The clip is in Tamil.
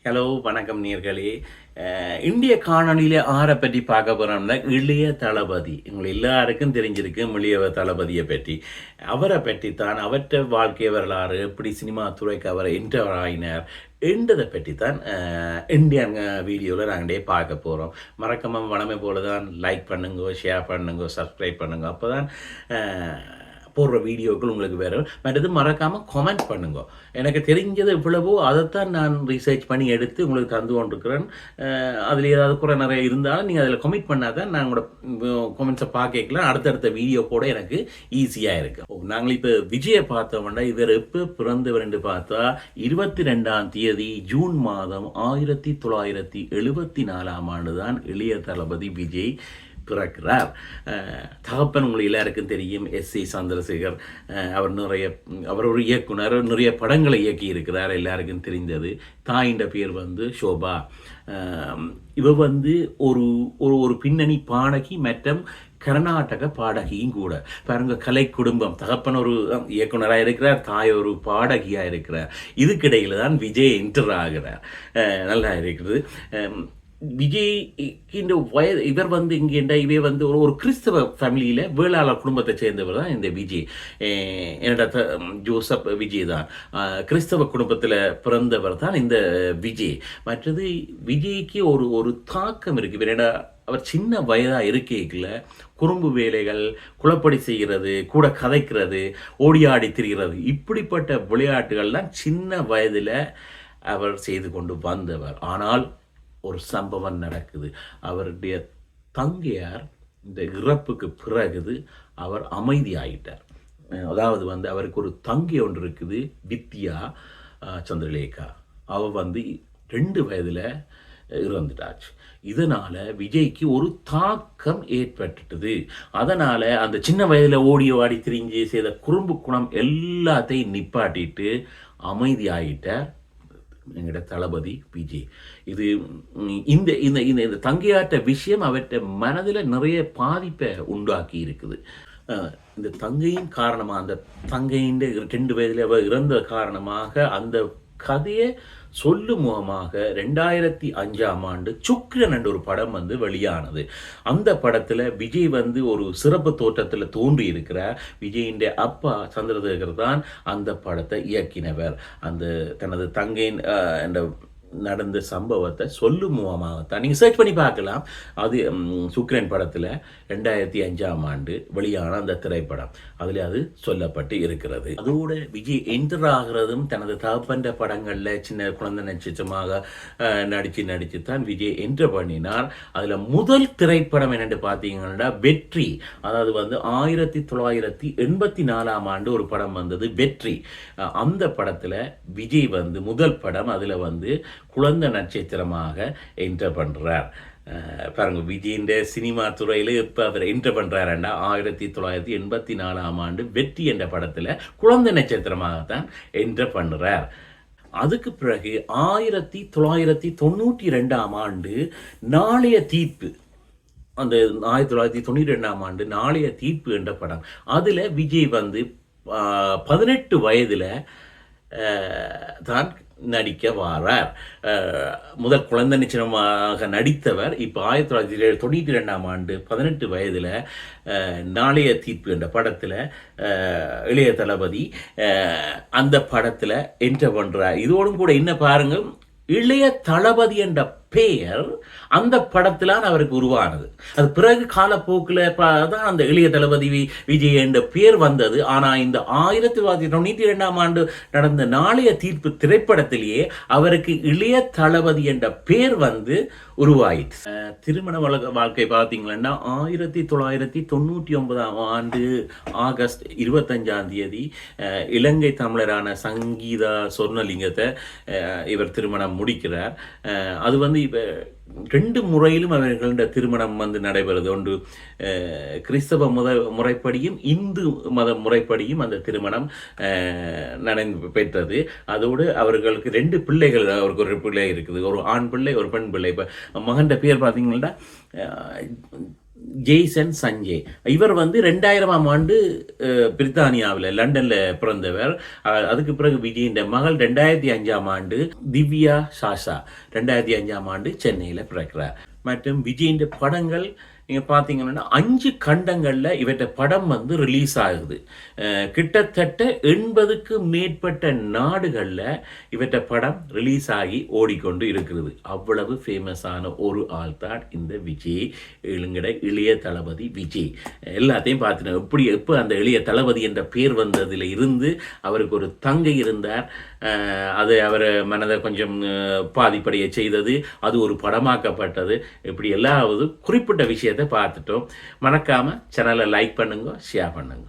ஹலோ வணக்கம் நேர்களே. இந்திய காணொலியில ஆரை பற்றி பார்க்க போறோம்னா இளைய தளபதி. உங்களை எல்லாருக்கும் தெரிஞ்சிருக்கு இளைய தளபதியை பற்றி. அவரை பற்றி தான் அவற்றை வாழ்க்கை வரலாறு எப்படி சினிமா துறைக்கு அவர் என்டர் ஆயினார் என்றதை பற்றி தான் இந்தியன் வீடியோவில் நாங்கள் பார்க்க போகிறோம். மறக்காம வளமை போல தான் லைக் பண்ணுங்க, ஷேர் பண்ணுங்க, சப்ஸ்கிரைப் பண்ணுங்க. அப்போ தான் போடுற வீடியோக்கள் உங்களுக்கு வேறு. மற்றது மறக்காமல் கமெண்ட் பண்ணுங்க. எனக்கு தெரிஞ்சது இவ்வளவோ அதைத்தான் நான் ரிசர்ச் பண்ணி எடுத்து உங்களுக்கு தந்து கொண்டிருக்கிறேன். அதில் ஏதாவது குறை நிறைய இருந்தாலும் நீங்கள் அதில் கமெண்ட் பண்ணால் தான் நான் உங்களோட கமெண்ட்ஸை பார்க்கலாம். அடுத்தடுத்த வீடியோ போட எனக்கு ஈஸியாக இருக்குது. நாங்கள் இப்போ விஜயை பார்த்தோம்னா இவர் எப்போ பிறந்தவர் என்று பார்த்தா 22ஆம் தேதி ஜூன் மாதம் 1974 தான் இளைய தளபதி விஜய் பிறக்கிறார். தகப்பன் உங்களுக்கு எல்லாருக்கும் தெரியும், எஸ்.ஏ. சந்திரசேகர். அவர் ஒரு இயக்குனர், நிறைய படங்களை இயக்கி இருக்கிறார், எல்லாருக்கும் தெரிந்தது. தாயின்ற பேர் சோபா. இவர் ஒரு ஒரு பின்னணி பாடகி மற்றும் கர்நாடக பாடகியும் கூட. பாருங்க, கலை குடும்பம். தகப்பன் ஒரு இயக்குனராக இருக்கிறார், தாய் ஒரு பாடகியாக இருக்கிறார். இதுக்கிடையில் தான் விஜய் என்டர் ஆகிறார். நல்லா இருக்கிறது. விஜய் இந்த வயது இவர் இங்கே ஒரு கிறிஸ்தவ ஃபேமிலியில் வேளாளர் குடும்பத்தை சேர்ந்தவர் தான் இந்த விஜய். என்னோட ஜோசப் விஜய் தான் கிறிஸ்தவ குடும்பத்தில் பிறந்தவர் தான் இந்த விஜய். மற்றது விஜய்க்கு ஒரு தாக்கம் இருக்குது. என்னடா அவர் சின்ன வயதாக இருக்கைக்குள்ள குறும்பு வேலைகள், குளப்படி செய்கிறது, கூட கதைக்கிறது, ஓடியாடி திரிகிறது, இப்படிப்பட்ட விளையாட்டுகள்லாம் சின்ன வயதில் அவர் செய்து கொண்டு வந்தவர். ஆனால் ஒரு சம்பவம் நடக்குது. அவருடைய தங்கையார் இந்த இறப்புக்கு பிறகு அவர் அமைதியாயிட்டார். அதாவது அவருக்கு ஒரு தங்கை ஒன்று இருக்குது, வித்யா சந்திரலேகா. அவ 2 வயதில் இறந்துட்டாச்சு. இதனால விஜய்க்கு ஒரு தாக்கம் ஏற்பட்டுட்டது. அதனால அந்த சின்ன வயதில் ஓடி ஆடி திரிஞ்சு செய்த குறும்பு குணம் எல்லாத்தையும் நிப்பாட்டிட்டு அமைதியாயிட்டார் எங்கட தளபதி விஜய். இது இந்த இந்த இந்த தங்கையாட்ட விஷயம் அவற்றை மனதில் நிறைய பாதிப்பை உண்டாக்கி இருக்குது. இந்த தங்கையின் காரணமாக, அந்த தங்கையின் 2 வயதில் அவ இறந்த காரணமாக அந்த கதையை சொல்லும் முகமாக 2005ஆம் ஆண்டு சுக்கிரன் என்ற ஒரு படம் வெளியானது. அந்த படத்தில் விஜய் ஒரு சிறப்பு தோற்றத்தில் தோன்றி இருக்கிறார். விஜயின் அப்பா சந்திரசேகர் தான் அந்த படத்தை இயக்கினவர். அந்த தனது தங்கையின் என்ற நடந்த சம்பவத்தை சொல்லும் முகமாகத்தான் நீங்கள் சர்ச் பண்ணி பார்க்கலாம். அது சுக்கிரன் படத்தில் 2005ஆம் ஆண்டு வெளியான அந்த திரைப்படம், அதில் அது சொல்லப்பட்டு இருக்கிறது. அதோட விஜய் என்டர் ஆகிறதும் தனது தகப்பன்ற படங்களில் சின்ன குழந்தை நட்சத்திரமாக நடித்து தான் விஜய் என்டர் பண்ணினார். அதில் முதல் திரைப்படம் என்னென்று பார்த்தீங்கன்னா வெற்றி. அதாவது 1984ஆம் ஆண்டு ஒரு படம் வந்தது, வெற்றி. அந்த படத்தில் விஜய் முதல் படம். அதில் குழந்தை நட்சத்திரமாக என்டர் பண்ணுறார். பாருங்க, விஜயின் சினிமா துறையில் இப்போ அவர் என்டர் பண்ணுறாருன்னா 1984ஆம் ஆண்டு வெற்றி என்ற படத்தில் குழந்தை நட்சத்திரமாகத்தான் என்டர் பண்ணுறார். அதுக்கு பிறகு 1992ஆம் ஆண்டு நாளைய தீர்ப்பு, அந்த 1992ஆம் ஆண்டு நாளைய தீர்ப்பு என்ற படம், அதில் விஜய் 18 வயதில் தான் நடிக்க வாரார். முதல் குழந்தை நிச்சயமாக நடித்தவர். இப்போ 1992ஆம் ஆண்டு 18 வயதில் நாளைய தீர்ப்பு என்ற படத்தில் இளைய தளபதி அந்த படத்தில் என்டர் பண்ணுறார். இதோடும் கூட என்ன பாருங்கள், இளைய தளபதி என்ற பெயர் அந்த படத்திலான் அவருக்கு உருவானது. அது பிறகு காலப்போக்கில் தான் அந்த இளைய தளபதி விஜய் என்ற பெயர் வந்தது. ஆனால் இந்த 1992ஆம் ஆண்டு நடந்த நாளைய தீர்ப்பு திரைப்படத்திலேயே அவருக்கு இளைய தளபதி என்ற பெயர் உருவாயிற்று. திருமண வாழ்க்கை பார்த்தீங்கன்னா 1999ஆம் ஆண்டு ஆகஸ்ட் 25ஆம் தேதி இலங்கை தமிழரான சங்கீதா சொர்ணலிங்கத்தை இவர் திருமணம் முடிக்கிறார். அது இப்போ 2 முறையிலும் அவர்களுடைய திருமணம் நடைபெறுது. ஒன்று கிறிஸ்தவ முறைப்படியும் இந்து மத முறைப்படியும் அந்த திருமணம் நடைபெற்றது. அதோடு அவர்களுக்கு 2 பிள்ளைகள், அவருக்கு ஒரு பிள்ளை இருக்குது, ஒரு ஆண் பிள்ளை, ஒரு பெண் பிள்ளை. இப்போ மகன் பேர் பார்த்தீங்கன்னா ஜெய்சன் சஞ்சய். இவர் வந்து 2000ஆம் ஆண்டு பிரித்தானியாவில் லண்டனில் பிறந்தவர். அதுக்கு பிறகு விஜயின் மகள் 2005ஆம் ஆண்டு திவ்யா சாஷா 2005ஆம் ஆண்டு சென்னையில் பிறக்கிறார். மற்றும் விஜயின் படங்கள் நீங்கள் பார்த்தீங்கன்னா 5 கண்டங்களில் இவற்றை படம் வந்து ரிலீஸ் ஆகுது. கிட்டத்தட்ட 80க்கும் மேற்பட்ட நாடுகளில் இவற்றை படம் ரிலீஸ் ஆகி ஓடிக்கொண்டு இருக்கிறது. அவ்வளவு ஃபேமஸான ஒரு ஆள் தான் இந்த விஜய், இளைய தளபதி விஜய். எல்லாத்தையும் பார்த்துட்டேன். எப்போ அந்த இளைய தளபதி என்ற பேர் வந்ததில் இருந்து அவருக்கு ஒரு தங்கை இருந்தார். அது அவர் மனதை கொஞ்சம் பாதிப்படைய செய்தது. அது ஒரு படமாக்கப்பட்டது. இப்படி எல்லாவது குறிப்பிட்ட விஷயத்தை பார்த்துட்டோம். மறக்காமல் சேனலை லைக் பண்ணுங்க, ஷேர் பண்ணுங்க.